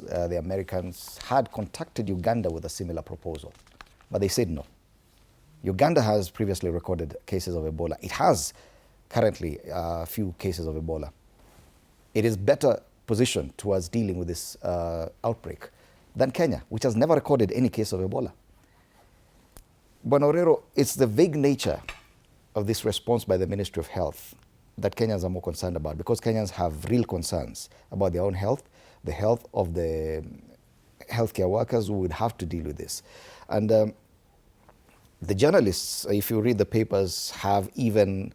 US, the Americans, had contacted Uganda with a similar proposal, but they said no. Uganda has previously recorded cases of Ebola. It has currently a few cases of Ebola. It is better positioned towards dealing with this outbreak than Kenya, which has never recorded any case of Ebola. But Orero, it's the vague nature of this response by the Ministry of Health that Kenyans are more concerned about, because Kenyans have real concerns about their own health, the health of the healthcare workers who would have to deal with this. And the journalists, if you read the papers, have even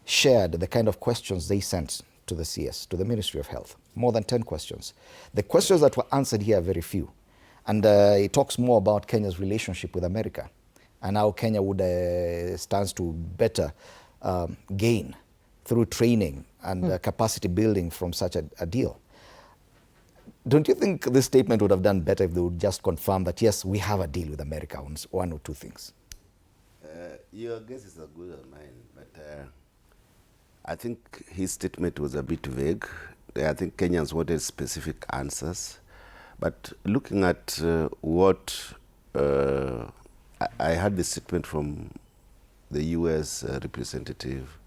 shared the kind of questions they sent to the CS, to the Ministry of Health. More than 10 questions. The questions that were answered here are very few. And it talks more about Kenya's relationship with America and how Kenya would stands to better gain through training and capacity building from such a deal. Don't you think this statement would have done better if they would just confirm that, yes, we have a deal with America on one or two things? Your guess is as good as mine, but I think his statement was a bit vague. I think Kenyans wanted specific answers. But looking at what I had the statement from the US representative,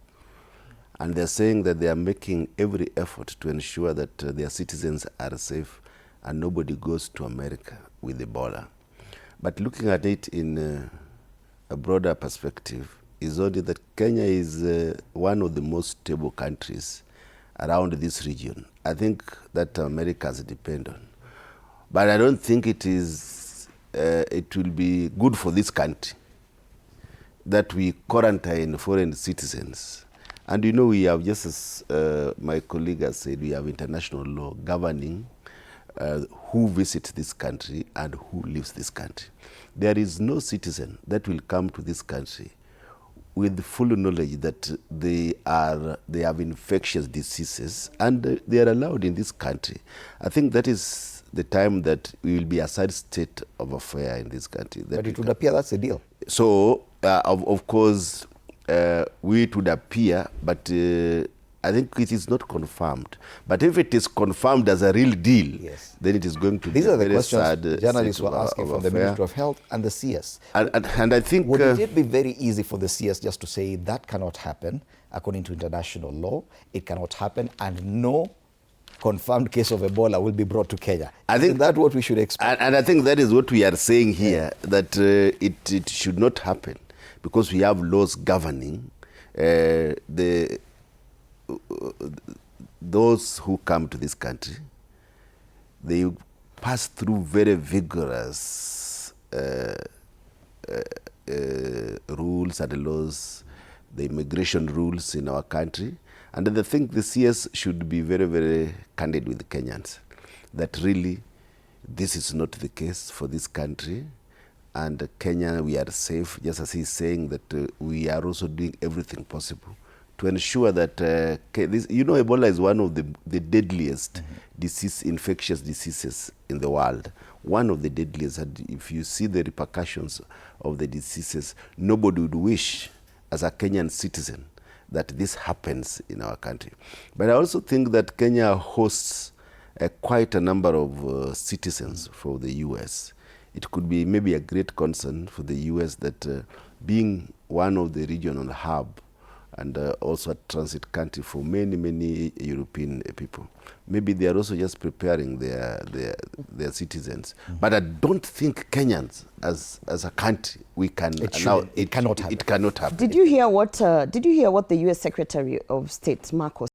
and they're saying that they are making every effort to ensure that their citizens are safe and nobody goes to America with Ebola. But looking at it in a broader perspective, is only that Kenya is one of the most stable countries around this region. I think that Americans depend on. But I don't think it will be good for this country that we quarantine foreign citizens. And you know, we have, just as my colleague has said, we have international law governing who visits this country and who leaves this country. There is no citizen that will come to this country with full knowledge that they have infectious diseases and they are allowed in this country. I think that is the time that we will be a sad state of affair in this country. But it would appear that's the deal. So, of course, it would appear, but I think it is not confirmed. But if it is confirmed as a real deal, yes, then it is going to These be are a the very questions sad journalists were asking from the Ministry of Health and the CS. And I think... Would it be very easy for the CS just to say that cannot happen according to international law, it cannot happen, and no confirmed case of Ebola will be brought to Kenya? Is that what we should expect? And I think that is what we are saying here, that it should not happen, because we have laws governing those who come to this country. They pass through very vigorous rules and laws, the immigration rules in our country. And I think the CS should be very, very candid with the Kenyans, that really this is not the case for this country. And Kenya, we are safe, just as he's saying that we are also doing everything possible to ensure that, Ebola is one of the deadliest infectious diseases in the world. One of the deadliest, and if you see the repercussions of the diseases, nobody would wish, as a Kenyan citizen, that this happens in our country. But I also think that Kenya hosts quite a number of citizens for the US. It could be maybe a great concern for the US that being one of the regional hub and also a transit country for many, many European people, maybe they are also just preparing their citizens. But I don't think Kenyans, as a country, we can allow it. Cannot happen. It cannot happen. Did you hear what the U.S. Secretary of State Marcos